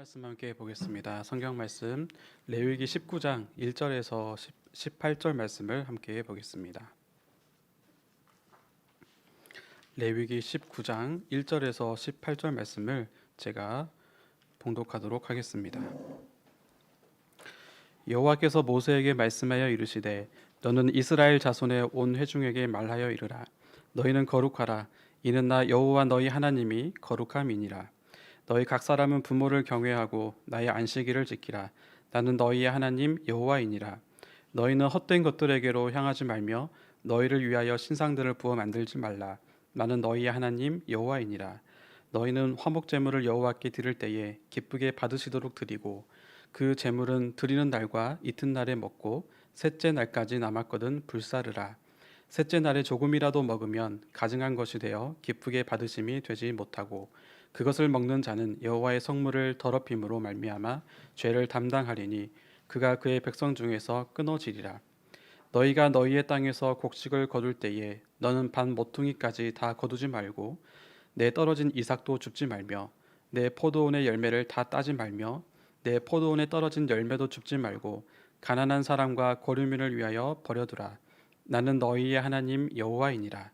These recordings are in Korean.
말씀 함께 보겠습니다. 성경 말씀 레위기 19장 1절에서 18절 말씀을 함께 보겠습니다. 레위기 19장 1절에서 18절 말씀을 제가 봉독하도록 하겠습니다. 여호와께서 모세에게 말씀하여 이르시되 너는 이스라엘 자손의 온 회중에게 말하여 이르라. 너희는 거룩하라. 이는 나 여호와 너희 하나님이 거룩함이니라. 너희 각 사람은 부모를 경외하고 나의 안식일을 지키라. 나는 너희의 하나님 여호와이니라. 너희는 헛된 것들에게로 향하지 말며 너희를 위하여 신상들을 부어 만들지 말라. 나는 너희의 하나님 여호와이니라. 너희는 화목 제물을 여호와께 드릴 때에 기쁘게 받으시도록 드리고 그 제물은 드리는 날과 이튿날에 먹고 셋째 날까지 남았거든 불사르라. 셋째 날에 조금이라도 먹으면 가증한 것이 되어 기쁘게 받으심이 되지 못하고 그것을 먹는 자는 여호와의 성물을 더럽힘으로 말미암아 죄를 담당하리니 그가 그의 백성 중에서 끊어지리라. 너희가 너희의 땅에서 곡식을 거둘 때에 너는 반 모퉁이까지 다 거두지 말고 내 떨어진 이삭도 줍지 말며 내 포도원의 열매를 다 따지 말며 내 포도원에 떨어진 열매도 줍지 말고 가난한 사람과 거류민을 위하여 버려두라. 나는 너희의 하나님 여호와이니라.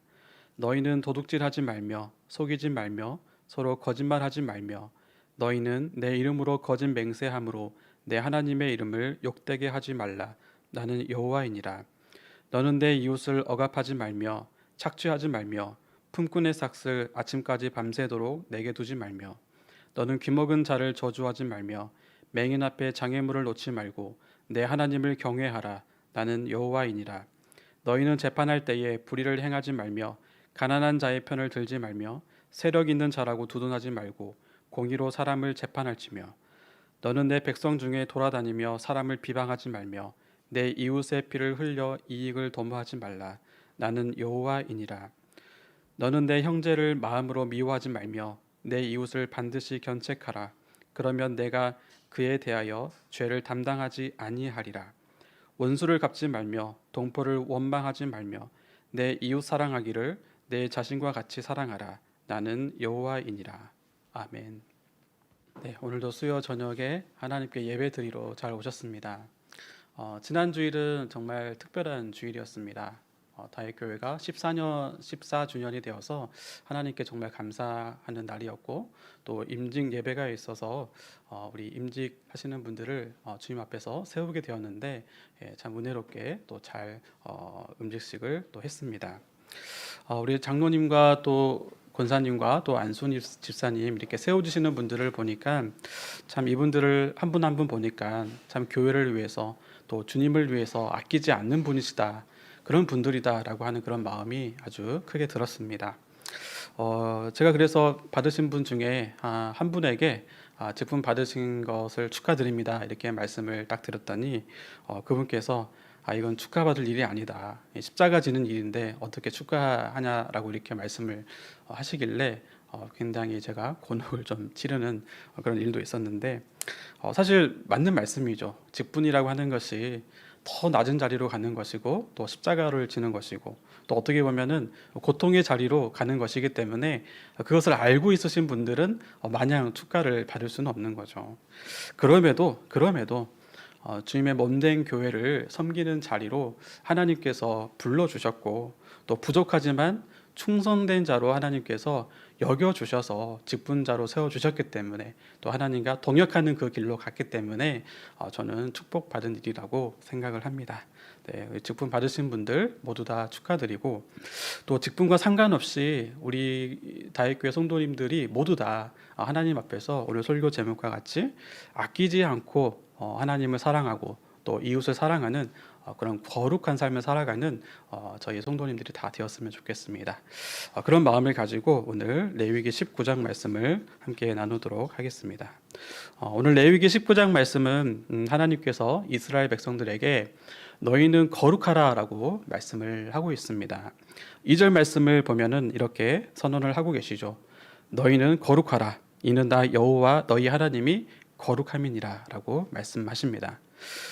너희는 도둑질하지 말며 속이지 말며 서로 거짓말하지 말며 너희는 내 이름으로 거짓 맹세함으로 내 하나님의 이름을 욕되게 하지 말라. 나는 여호와이니라. 너는 내 이웃을 억압하지 말며 착취하지 말며 품꾼의 삭을 아침까지 밤새도록 내게 두지 말며 너는 귀먹은 자를 저주하지 말며 맹인 앞에 장애물을 놓지 말고 내 하나님을 경외하라. 나는 여호와이니라. 너희는 재판할 때에 불의를 행하지 말며 가난한 자의 편을 들지 말며 세력 있는 자라고 두둔하지 말고 공의로 사람을 재판할지며 너는 내 백성 중에 돌아다니며 사람을 비방하지 말며 내 이웃의 피를 흘려 이익을 도모하지 말라. 나는 여호와이니라. 너는 내 형제를 마음으로 미워하지 말며 내 이웃을 반드시 견책하라. 그러면 내가 그에 대하여 죄를 담당하지 아니하리라. 원수를 갚지 말며 동포를 원망하지 말며 내 이웃 사랑하기를 내 자신과 같이 사랑하라. 나는 여호와이니라. 아멘. 네, 오늘도 수요 저녁에 하나님께 예배 드리러 잘 오셨습니다. 지난 주일은 정말 특별한 주일이었습니다. 다윗교회가 14주년이 되어서 하나님께 정말 감사하는 날이었고 또 임직 예배가 있어서 우리 임직하시는 분들을 주님 앞에서 세우게 되었는데 참 은혜롭게 또 잘 음직식을 또 했습니다. 우리 장로님과 또 권사님과 또 안순 집사님 이렇게 세워주시는 분들을 보니까 참 이분들을 한 분 한 분 보니까 참 교회를 위해서 또 주님을 위해서 아끼지 않는 분이시다, 그런 분들이다라고 하는 그런 마음이 아주 크게 들었습니다. 제가 그래서 받으신 분 중에 한 분에게 직분 받으신 것을 축하드립니다 이렇게 말씀을 딱 드렸더니 그분께서 이건 축하받을 일이 아니다. 십자가 지는 일인데 어떻게 축하하냐라고 이렇게 말씀을 하시길래 굉장히 제가 곤혹을 좀 치르는 그런 일도 있었는데 사실 맞는 말씀이죠. 직분이라고 하는 것이 더 낮은 자리로 가는 것이고 또 십자가를 지는 것이고 또 어떻게 보면은 고통의 자리로 가는 것이기 때문에 그것을 알고 있으신 분들은 마냥 축가를 받을 수는 없는 거죠. 그럼에도 주님의 몸된 교회를 섬기는 자리로 하나님께서 불러주셨고 또 부족하지만 충성된 자로 하나님께서 여겨주셔서 직분자로 세워주셨기 때문에 또 하나님과 동역하는 그 길로 갔기 때문에 저는 축복받은 일이라고 생각을 합니다. 네, 직분 받으신 분들 모두 다 축하드리고 또 직분과 상관없이 우리 다윗교회 성도님들이 모두 다 하나님 앞에서 오늘 설교 제목과 같이 아끼지 않고 하나님을 사랑하고 또 이웃을 사랑하는 그런 거룩한 삶을 살아가는 저희 성도님들이 다 되었으면 좋겠습니다. 그런 마음을 가지고 오늘 레위기 19장 말씀을 함께 나누도록 하겠습니다. 오늘 레위기 19장 말씀은 하나님께서 이스라엘 백성들에게 너희는 거룩하라 라고 말씀을 하고 있습니다. 2절 말씀을 보면은 이렇게 선언을 하고 계시죠. 너희는 거룩하라. 이는 나 여호와 너희 하나님이 거룩함이니라 라고 말씀하십니다.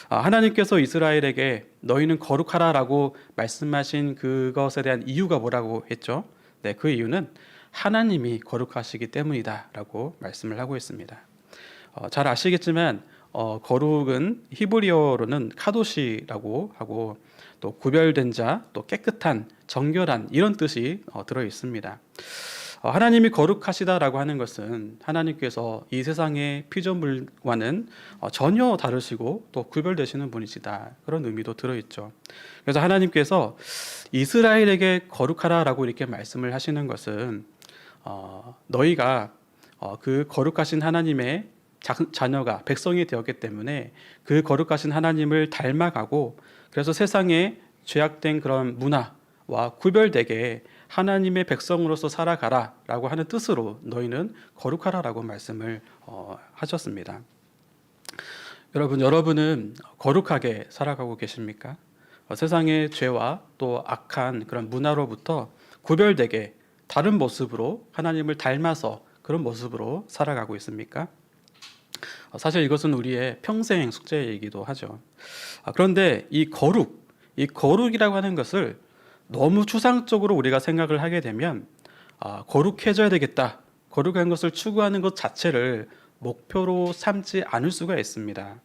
하나님께서 이스라엘에게 너희는 거룩하라 라고 말씀하신 그것에 대한 이유가 뭐라고 했죠? 네, 그 이유는 하나님이 거룩하시기 때문이다 라고 말씀을 하고 있습니다. 잘 아시겠지만 거룩은 히브리어로는 카도시라고 하고 또 구별된 자, 또 깨끗한, 정결한 이런 뜻이 들어 있습니다. 하나님이 거룩하시다라고 하는 것은 하나님께서 이 세상의 피조물과는 전혀 다르시고 또 구별되시는 분이시다, 그런 의미도 들어있죠. 그래서 하나님께서 이스라엘에게 거룩하라라고 이렇게 말씀을 하시는 것은 너희가 그 거룩하신 하나님의 자녀가 백성이 되었기 때문에 그 거룩하신 하나님을 닮아가고, 그래서 세상에 죄악된 그런 문화와 구별되게 하나님의 백성으로서 살아가라라고 하는 뜻으로 너희는 거룩하라라고 말씀을 하셨습니다. 여러분은 거룩하게 살아가고 계십니까? 세상의 죄와 또 악한 그런 문화로부터 구별되게 다른 모습으로 하나님을 닮아서 그런 모습으로 살아가고 있습니까? 사실 이것은 우리의 평생 숙제이기도 하죠. 그런데 이 거룩이라고 하는 것을 너무 추상적으로 우리가 생각을 하게 되면 거룩해져야 되겠다, 거룩한 것을 추구하는 것 자체를 목표로 삼지 않을 수가 있습니다.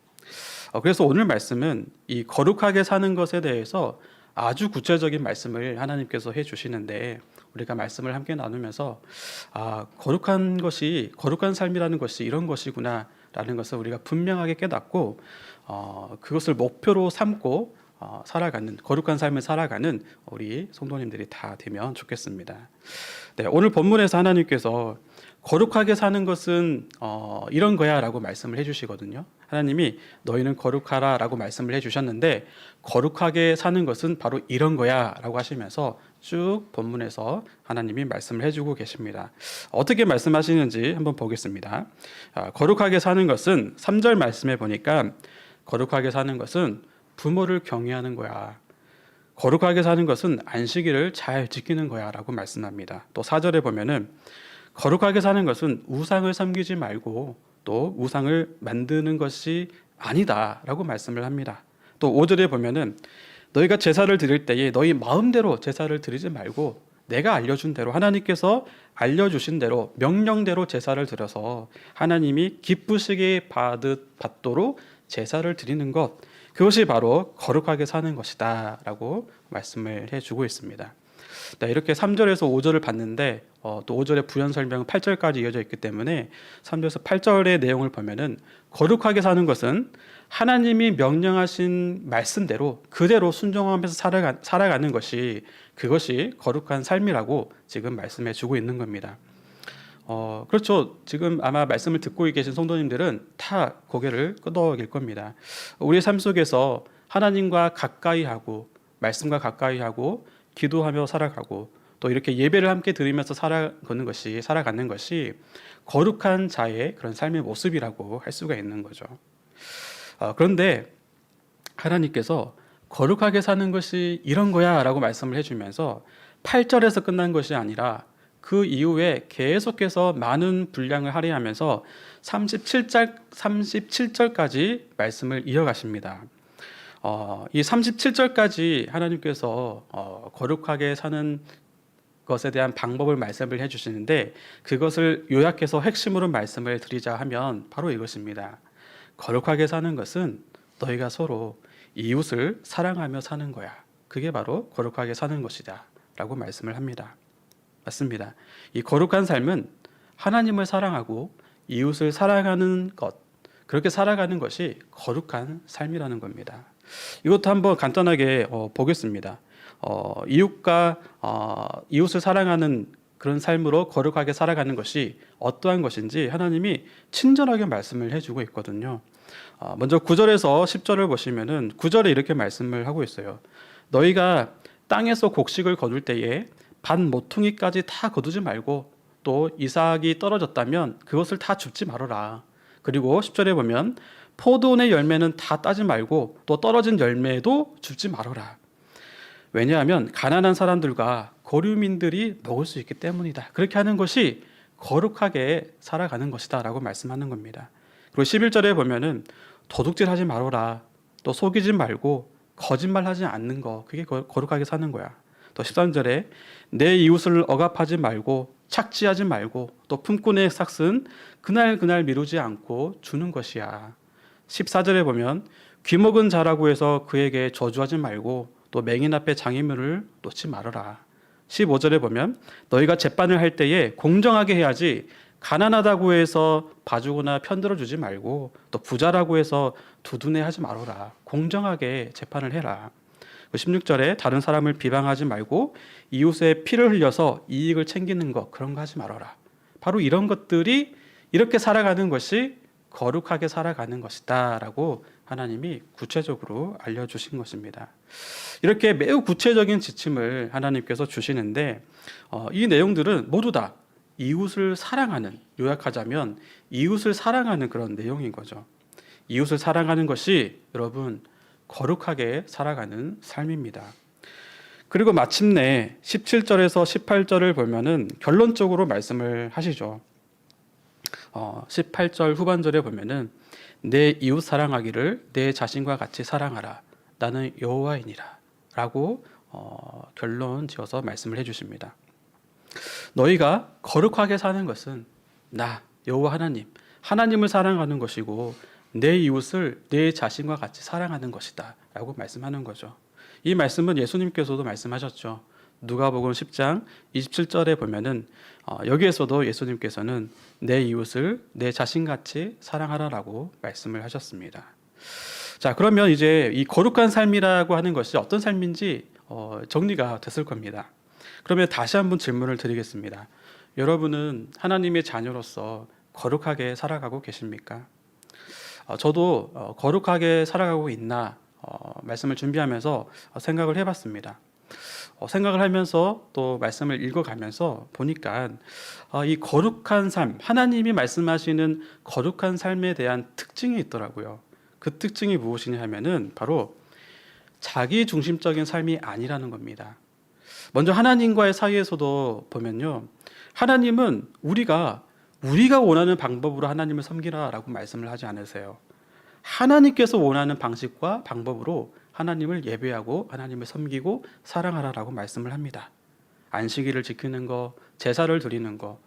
그래서 오늘 말씀은 이 거룩하게 사는 것에 대해서 아주 구체적인 말씀을 하나님께서 해주시는데, 우리가 말씀을 함께 나누면서 거룩한 삶이라는 것이 이런 것이구나 라는 것을 우리가 분명하게 깨닫고 그것을 목표로 삼고 살아가는, 거룩한 삶을 살아가는 우리 성도님들이 다 되면 좋겠습니다. 네, 오늘 본문에서 하나님께서 거룩하게 사는 것은 이런 거야 라고 말씀을 해주시거든요. 하나님이 너희는 거룩하라 라고 말씀을 해주셨는데, 거룩하게 사는 것은 바로 이런 거야 라고 하시면서 쭉 본문에서 하나님이 말씀을 해주고 계십니다. 어떻게 말씀하시는지 한번 보겠습니다. 거룩하게 사는 것은 3절 말씀에 보니까 거룩하게 사는 것은 부모를 경외하는 거야, 거룩하게 사는 것은 안식일을 잘 지키는 거야 라고 말씀합니다. 또 4절에 보면은 거룩하게 사는 것은 우상을 섬기지 말고 또 우상을 만드는 것이 아니다 라고 말씀을 합니다. 또 5절에 보면은 너희가 제사를 드릴 때에 너희 마음대로 제사를 드리지 말고 내가 알려준 대로, 하나님께서 알려주신 대로 명령대로 제사를 드려서 하나님이 기쁘시게 받도록 제사를 드리는 것, 그것이 바로 거룩하게 사는 것이다 라고 말씀을 해주고 있습니다. 네, 이렇게 3절에서 5절을 봤는데 또 5절의 부연 설명은 8절까지 이어져 있기 때문에 3절에서 8절의 내용을 보면은 거룩하게 사는 것은 하나님이 명령하신 말씀대로 그대로 순종하면서 살아가는 것이, 그것이 거룩한 삶이라고 지금 말씀해 주고 있는 겁니다. 그렇죠. 지금 아마 말씀을 듣고 계신 성도님들은 다 고개를 끄덕일 겁니다. 우리의 삶 속에서 하나님과 가까이 하고 말씀과 가까이 하고 기도하며 살아가고 또 이렇게 예배를 함께 드리면서 살아가는 것이 거룩한 자의 그런 삶의 모습이라고 할 수가 있는 거죠. 그런데 하나님께서 거룩하게 사는 것이 이런 거야 라고 말씀을 해주면서 8절에서 끝난 것이 아니라 그 이후에 계속해서 많은 분량을 할애하면서 37절까지 말씀을 이어가십니다. 이 37절까지 하나님께서 거룩하게 사는 것에 대한 방법을 말씀을 해주시는데, 그것을 요약해서 핵심으로 말씀을 드리자 하면 바로 이것입니다. 거룩하게 사는 것은 너희가 서로 이웃을 사랑하며 사는 거야. 그게 바로 거룩하게 사는 것이다 라고 말씀을 합니다. 맞습니다. 이 거룩한 삶은 하나님을 사랑하고 이웃을 사랑하는 것, 그렇게 살아가는 것이 거룩한 삶이라는 겁니다. 이것도 한번 간단하게 보겠습니다. 이웃을 사랑하는 그런 삶으로 거룩하게 살아가는 것이 어떠한 것인지 하나님이 친절하게 말씀을 해주고 있거든요. 먼저 9절에서 10절을 보시면은 9절에 이렇게 말씀을 하고 있어요. 너희가 땅에서 곡식을 거둘 때에 반 모퉁이까지 다 거두지 말고 또 이삭이 떨어졌다면 그것을 다 줍지 말아라. 그리고 10절에 보면 포도원의 열매는 다 따지 말고 또 떨어진 열매도 줍지 말아라. 왜냐하면 가난한 사람들과 고류민들이 먹을 수 있기 때문이다. 그렇게 하는 것이 거룩하게 살아가는 것이다 라고 말씀하는 겁니다. 그리고 11절에 보면은 도둑질하지 말아라. 또 속이지 말고 거짓말하지 않는 거, 그게 거룩하게 사는 거야. 또 13절에 내 이웃을 억압하지 말고 착취하지 말고 또 품꾼의 삭은 그날 미루지 않고 주는 것이야. 14절에 보면 귀먹은 자라고 해서 그에게 저주하지 말고 또 맹인 앞에 장애물을 놓지 말아라. 15절에 보면 너희가 재판을 할 때에 공정하게 해야지 가난하다고 해서 봐주거나 편들어주지 말고 또 부자라고 해서 두둔해하지 말아라. 공정하게 재판을 해라. 16절에 다른 사람을 비방하지 말고 이웃의 피를 흘려서 이익을 챙기는 것 그런 거 하지 말아라. 바로 이런 것들이 이렇게 살아가는 것이 거룩하게 살아가는 것이다 라고 하나님이 구체적으로 알려주신 것입니다. 이렇게 매우 구체적인 지침을 하나님께서 주시는데 이 내용들은 모두 다 이웃을 사랑하는, 요약하자면 이웃을 사랑하는 그런 내용인 거죠. 이웃을 사랑하는 것이 여러분 거룩하게 살아가는 삶입니다. 그리고 마침내 17절에서 18절을 보면은 결론적으로 말씀을 하시죠. 18절 후반절에 보면은 내 이웃 사랑하기를 내 자신과 같이 사랑하라. 나는 여호와이니라. 라고 결론 지어서 말씀을 해주십니다. 너희가 거룩하게 사는 것은 나 여호와 하나님을 사랑하는 것이고 내 이웃을 내 자신과 같이 사랑하는 것이다 라고 말씀하는 거죠. 이 말씀은 예수님께서도 말씀하셨죠. 누가복음 10장 27절에 보면은 여기에서도 예수님께서는 내 이웃을 내 자신같이 사랑하라라고 말씀을 하셨습니다. 자, 그러면 이제 이 거룩한 삶이라고 하는 것이 어떤 삶인지 정리가 됐을 겁니다. 그러면 다시 한번 질문을 드리겠습니다. 여러분은 하나님의 자녀로서 거룩하게 살아가고 계십니까? 저도 거룩하게 살아가고 있나 말씀을 준비하면서 생각을 해봤습니다. 생각을 하면서 또 말씀을 읽어가면서 보니까 이 거룩한 삶, 하나님이 말씀하시는 거룩한 삶에 대한 특징이 있더라고요. 그 특징이 무엇이냐 하면은 바로 자기 중심적인 삶이 아니라는 겁니다. 먼저 하나님과의 사이에서도 보면요, 하나님은 우리가 원하는 방법으로 하나님을 섬기라라고 말씀을 하지 않으세요. 하나님께서 원하는 방식과 방법으로 하나님을 예배하고 하나님을 섬기고 사랑하라라고 말씀을 합니다. 안식일을 지키는 거, 제사를 드리는 거,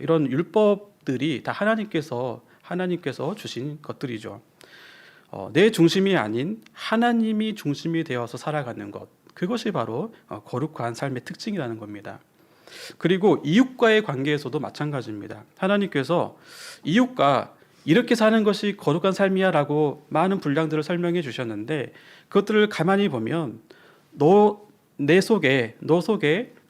이런 율법들이 다 하나님께서 주신 것들이죠. 내 중심이 아닌 하나님이 중심이 되어서 살아가는 것, 그것이 바로 거룩한 삶의 특징이라는 겁니다. 그리고 이웃과의 관계에서도 마찬가지입니다. 하나님께서 이웃과 이렇게 사는 것이 거룩한 삶이야 라고 많은 분량들을 설명해 주셨는데 그것들을 가만히 보면 너 속에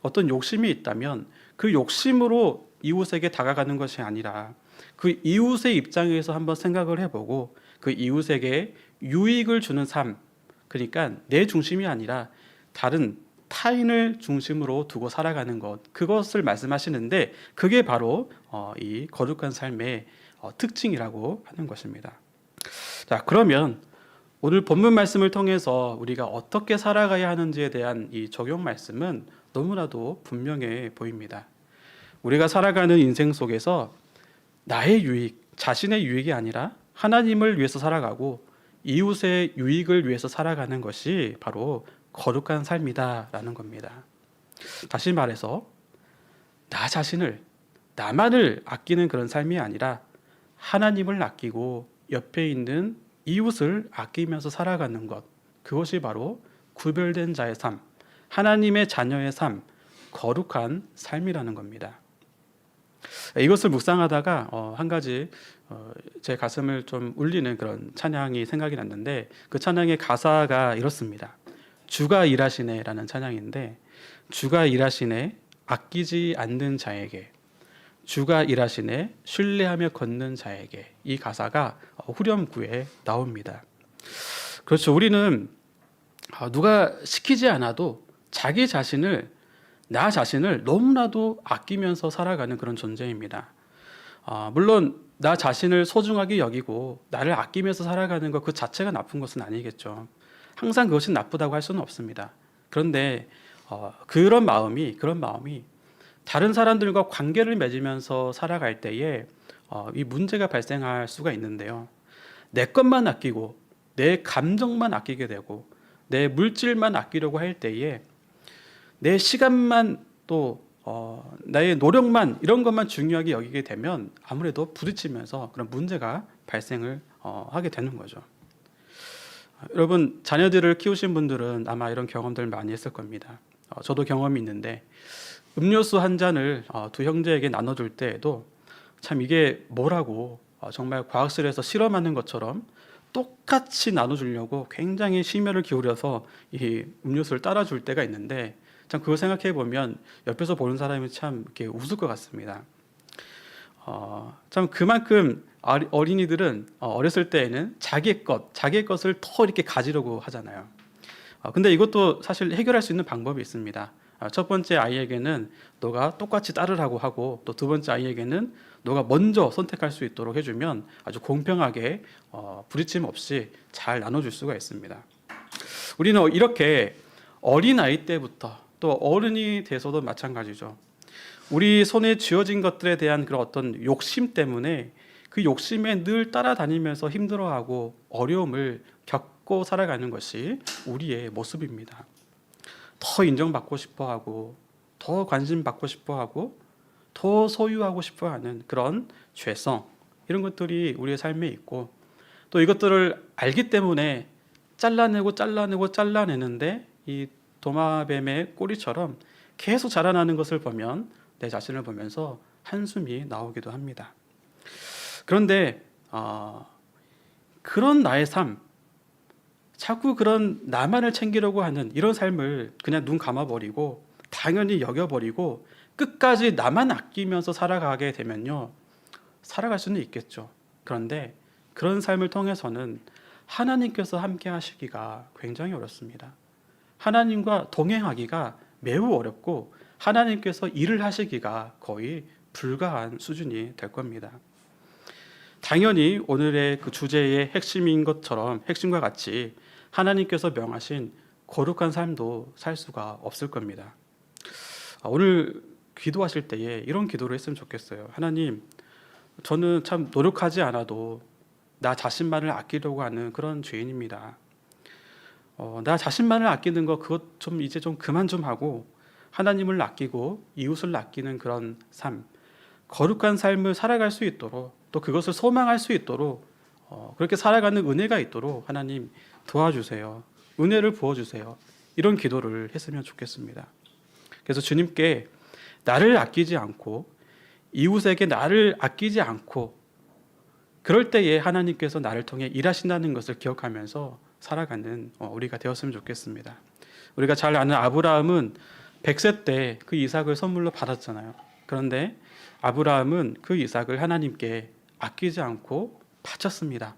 어떤 욕심이 있다면 그 욕심으로 이웃에게 다가가는 것이 아니라 그 이웃의 입장에서 한번 생각을 해보고 그 이웃에게 유익을 주는 삶, 그러니까 내 중심이 아니라 다른 타인을 중심으로 두고 살아가는 것, 그것을 말씀하시는데 그게 바로 이 거룩한 삶의 특징이라고 하는 것입니다. 자, 그러면 오늘 본문 말씀을 통해서 우리가 어떻게 살아가야 하는지에 대한 이 적용 말씀은 너무나도 분명해 보입니다. 우리가 살아가는 인생 속에서 나의 유익, 자신의 유익이 아니라 하나님을 위해서 살아가고 이웃의 유익을 위해서 살아가는 것이 바로 거룩한 삶이다라는 겁니다. 다시 말해서 나 자신을, 나만을 아끼는 그런 삶이 아니라 하나님을 아끼고 옆에 있는 이웃을 아끼면서 살아가는 것, 그것이 바로 구별된 자의 삶, 하나님의 자녀의 삶, 거룩한 삶이라는 겁니다. 이것을 묵상하다가 한 가지 제 가슴을 좀 울리는 그런 찬양이 생각이 났는데 그 찬양의 가사가 이렇습니다. 주가 일하시네라는 찬양인데, 주가 일하시네 아끼지 않는 자에게, 주가 일하시네 신뢰하며 걷는 자에게, 이 가사가 후렴구에 나옵니다. 그렇죠. 우리는 누가 시키지 않아도 자기 자신을, 나 자신을 너무나도 아끼면서 살아가는 그런 존재입니다. 물론 나 자신을 소중하게 여기고 나를 아끼면서 살아가는 것 그 자체가 나쁜 것은 아니겠죠. 항상 그것이 나쁘다고 할 수는 없습니다. 그런데 그런 마음이 다른 사람들과 관계를 맺으면서 살아갈 때에 이 문제가 발생할 수가 있는데요. 내 것만 아끼고 내 감정만 아끼게 되고 내 물질만 아끼려고 할 때에 내 시간만 또 나의 노력만 이런 것만 중요하게 여기게 되면 아무래도 부딪히면서 그런 문제가 발생을 하게 되는 거죠. 여러분 자녀들을 키우신 분들은 아마 이런 경험들 많이 했을 겁니다. 저도 경험이 있는데 음료수 한 잔을 두 형제에게 나눠줄 때에도 참 이게 뭐라고 정말 과학실에서 실험하는 것처럼 똑같이 나눠주려고 굉장히 심혈을 기울여서 이 음료수를 따라줄 때가 있는데 참 그걸 생각해 보면 옆에서 보는 사람이 참 이렇게 웃을 것 같습니다. 참 그만큼 어린이들은 어렸을 때에는 자기의 것을 더 이렇게 가지려고 하잖아요. 근데 이것도 사실 해결할 수 있는 방법이 있습니다. 첫 번째 아이에게는 너가 똑같이 따르라고 하고 또 두 번째 아이에게는 너가 먼저 선택할 수 있도록 해주면 아주 공평하게 부딪힘 없이 잘 나눠줄 수가 있습니다. 우리는 이렇게 어린 아이 때부터 또 어른이 돼서도 마찬가지죠. 우리 손에 쥐어진 것들에 대한 그런 어떤 욕심 때문에 그 욕심에 늘 따라다니면서 힘들어하고 어려움을 겪고 살아가는 것이 우리의 모습입니다. 더 인정받고 싶어하고 더 관심 받고 싶어하고 더 소유하고 싶어하는 그런 죄성 이런 것들이 우리의 삶에 있고 또 이것들을 알기 때문에 잘라내는데 이 도마뱀의 꼬리처럼 계속 자라나는 것을 보면 내 자신을 보면서 한숨이 나오기도 합니다. 그런데 그런 나의 삶, 자꾸 그런 나만을 챙기려고 하는 이런 삶을 그냥 눈 감아버리고 당연히 여겨버리고 끝까지 나만 아끼면서 살아가게 되면요, 살아갈 수는 있겠죠. 그런데 그런 삶을 통해서는 하나님께서 함께 하시기가 굉장히 어렵습니다. 하나님과 동행하기가 매우 어렵고 하나님께서 일을 하시기가 거의 불가한 수준이 될 겁니다. 당연히 오늘의 그 주제의 핵심과 같이 하나님께서 명하신 거룩한 삶도 살 수가 없을 겁니다. 오늘 기도하실 때에 이런 기도를 했으면 좋겠어요. 하나님, 저는 참 노력하지 않아도 나 자신만을 아끼려고 하는 그런 죄인입니다. 나 자신만을 아끼는 거 그것 좀 이제 좀 그만 좀 하고 하나님을 아끼고 이웃을 아끼는 그런 삶, 거룩한 삶을 살아갈 수 있도록 또 그것을 소망할 수 있도록 그렇게 살아가는 은혜가 있도록 하나님 도와주세요. 은혜를 부어주세요. 이런 기도를 했으면 좋겠습니다. 그래서 주님께 나를 아끼지 않고 이웃에게 나를 아끼지 않고 그럴 때에 하나님께서 나를 통해 일하신다는 것을 기억하면서 살아가는 우리가 되었으면 좋겠습니다. 우리가 잘 아는 아브라함은 100세 때 그 이삭을 선물로 받았잖아요. 그런데 아브라함은 그 이삭을 하나님께 아끼지 않고 바쳤습니다.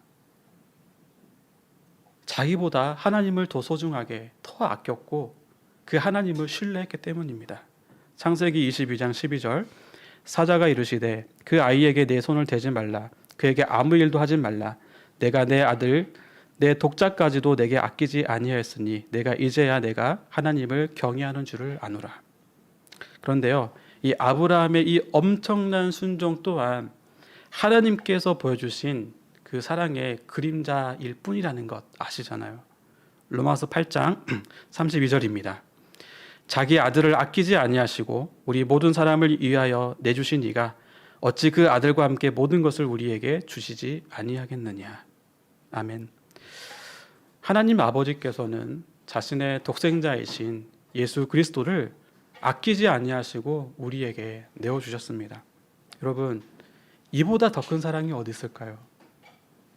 자기보다 하나님을 더 소중하게 더 아꼈고 그 하나님을 신뢰했기 때문입니다. 창세기 22장 12절 사자가 이르시되 그 아이에게 내 손을 대지 말라 그에게 아무 일도 하지 말라 내가 내 아들 내 독자까지도 내게 아끼지 아니하였으니 내가 이제야 내가 하나님을 경외하는 줄을 아노라. 그런데요, 이 아브라함의 이 엄청난 순종 또한 하나님께서 보여주신 그 사랑의 그림자일 뿐이라는 것 아시잖아요. 로마서 8장 32절입니다. 자기 아들을 아끼지 아니하시고 우리 모든 사람을 위하여 내주신 이가 어찌 그 아들과 함께 모든 것을 우리에게 주시지 아니하겠느냐. 아멘. 하나님 아버지께서는 자신의 독생자이신 예수 그리스도를 아끼지 아니하시고 우리에게 내어주셨습니다. 여러분, 이보다 더 큰 사랑이 어디 있을까요?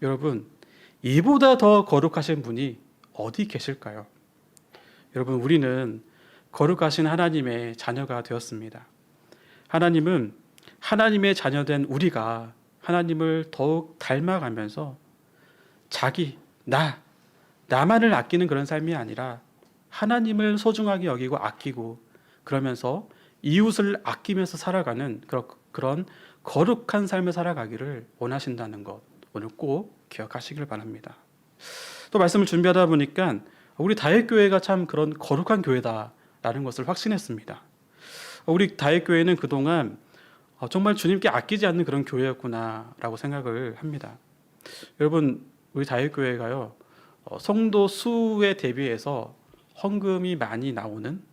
여러분, 이보다 더 거룩하신 분이 어디 계실까요? 여러분, 우리는 거룩하신 하나님의 자녀가 되었습니다. 하나님은 하나님의 자녀된 우리가 하나님을 더욱 닮아가면서 나만을 아끼는 그런 삶이 아니라 하나님을 소중하게 여기고 아끼고 그러면서 이웃을 아끼면서 살아가는 그런 거룩한 삶을 살아가기를 원하신다는 것 오늘 꼭 기억하시길 바랍니다. 또 말씀을 준비하다 보니까 우리 다윗교회가 참 그런 거룩한 교회다라는 것을 확신했습니다. 우리 다윗교회는 그동안 정말 주님께 아끼지 않는 그런 교회였구나라고 생각을 합니다. 여러분, 우리 다윗교회가요 성도 수에 대비해서 헌금이 많이 나오는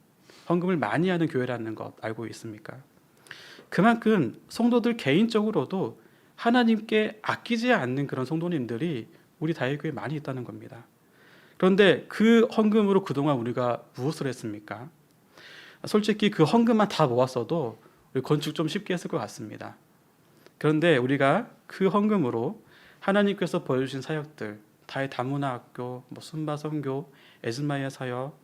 헌금을 많이 하는 교회라는 것 알고 있습니까? 그만큼 성도들 개인적으로도 하나님께 아끼지 않는 그런 성도님들이 우리 다윗교회에 많이 있다는 겁니다. 그런데 그 헌금으로 그동안 우리가 무엇을 했습니까? 솔직히 그 헌금만 다 모았어도 우리 건축 좀 쉽게 했을 것 같습니다. 그런데 우리가 그 헌금으로 하나님께서 보여주신 사역들, 다윗 다문화학교, 순바 선교, 에즈마이아 사역,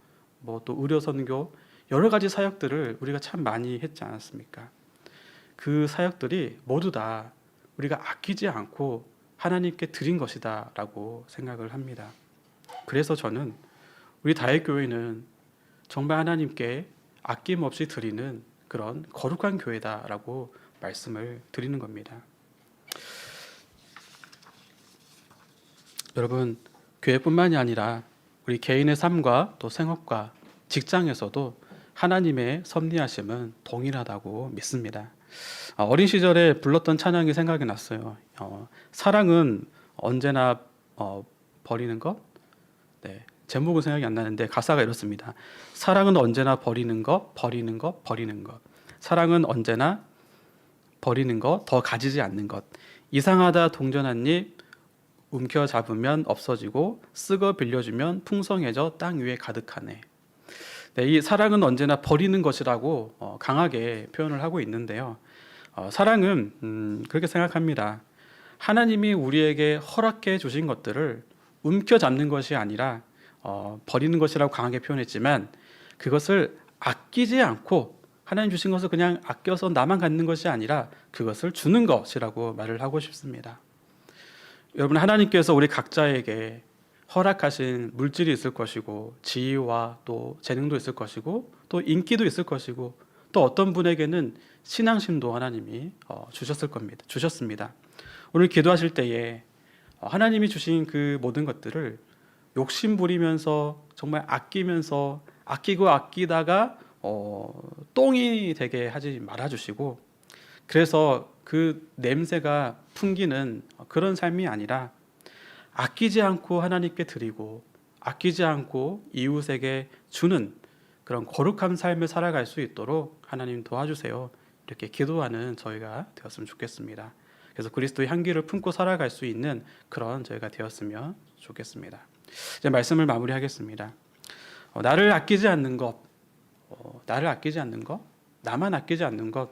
또 의료 선교, 여러 가지 사역들을 우리가 참 많이 했지 않았습니까? 그 사역들이 모두 다 우리가 아끼지 않고 하나님께 드린 것이다라고 생각을 합니다. 그래서 저는 우리 다윗교회는 정말 하나님께 아낌없이 드리는 그런 거룩한 교회다라고 말씀을 드리는 겁니다. 여러분, 교회뿐만이 아니라 우리 개인의 삶과 또 생업과 직장에서도 하나님의 섭리하심은 동일하다고 믿습니다. 어린 시절에 불렀던 찬양이 생각이 났어요. 사랑은 언제나 버리는 것? 네, 제목은 생각이 안 나는데 가사가 이렇습니다. 사랑은 언제나 버리는 것, 버리는 것, 버리는 것. 사랑은 언제나 버리는 것, 더 가지지 않는 것. 이상하다 동전 잎 움켜 잡으면 없어지고 쓰고 빌려주면 풍성해져 땅 위에 가득하네. 네, 이 사랑은 언제나 버리는 것이라고 강하게 표현을 하고 있는데요. 사랑은 그렇게 생각합니다. 하나님이 우리에게 허락해 주신 것들을 움켜잡는 것이 아니라 버리는 것이라고 강하게 표현했지만 그것을 아끼지 않고 하나님 주신 것을 그냥 아껴서 나만 갖는 것이 아니라 그것을 주는 것이라고 말을 하고 싶습니다. 여러분, 하나님께서 우리 각자에게 허락하신 물질이 있을 것이고 지위와 또 재능도 있을 것이고 또 인기도 있을 것이고 또 어떤 분에게는 신앙심도 하나님이 주셨습니다. 오늘 기도하실 때에 하나님이 주신 그 모든 것들을 욕심 부리면서 정말 아끼면서 아끼고 아끼다가 똥이 되게 하지 말아주시고 그래서 그 냄새가 풍기는 그런 삶이 아니라 아끼지 않고 하나님께 드리고 아끼지 않고 이웃에게 주는 그런 거룩한 삶을 살아갈 수 있도록 하나님 도와주세요. 이렇게 기도하는 저희가 되었으면 좋겠습니다. 그래서 그리스도의 향기를 품고 살아갈 수 있는 그런 저희가 되었으면 좋겠습니다. 이제 말씀을 마무리하겠습니다. 나를 아끼지 않는 것, 나를 아끼지 않는 것, 나만 아끼지 않는 것,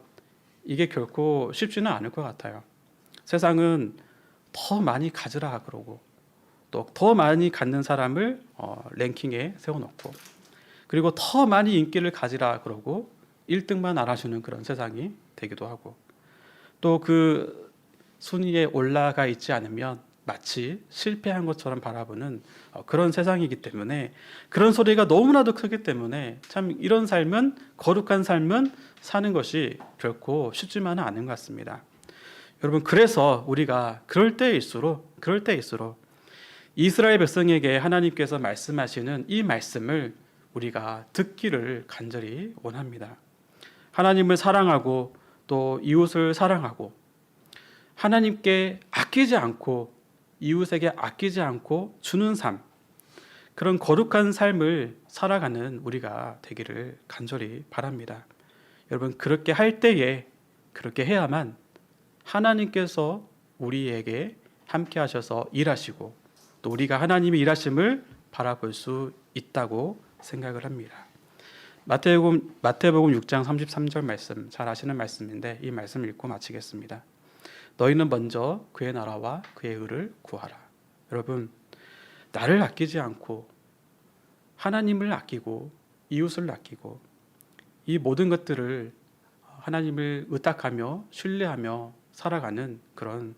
이게 결코 쉽지는 않을 것 같아요. 세상은 더 많이 가지라 그러고 또 더 많이 갖는 사람을 랭킹에 세워놓고 그리고 더 많이 인기를 가지라 그러고 1등만 알아주는 그런 세상이 되기도 하고 또 그 순위에 올라가 있지 않으면 마치 실패한 것처럼 바라보는 그런 세상이기 때문에 그런 소리가 너무나도 크기 때문에 참 이런 삶은 거룩한 삶은 사는 것이 결코 쉽지만은 않은 것 같습니다. 여러분, 그래서 우리가 그럴 때일수록 이스라엘 백성에게 하나님께서 말씀하시는 이 말씀을 우리가 듣기를 간절히 원합니다. 하나님을 사랑하고 또 이웃을 사랑하고 하나님께 아끼지 않고 이웃에게 아끼지 않고 주는 삶, 그런 거룩한 삶을 살아가는 우리가 되기를 간절히 바랍니다. 여러분, 그렇게 할 때에 그렇게 해야만 하나님께서 우리에게 함께 하셔서 일하시고 또 우리가 하나님의 일하심을 바라볼 수 있다고 생각을 합니다. 마태복음 6장 33절 말씀, 잘 아시는 말씀인데 이 말씀 읽고 마치겠습니다. 너희는 먼저 그의 나라와 그의 의를 구하라. 여러분, 나를 아끼지 않고 하나님을 아끼고 이웃을 아끼고 이 모든 것들을 하나님을 의탁하며 신뢰하며 살아가는 그런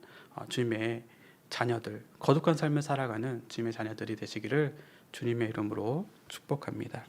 주님의 자녀들, 거룩한 삶을 살아가는 주님의 자녀들이 되시기를 주님의 이름으로 축복합니다.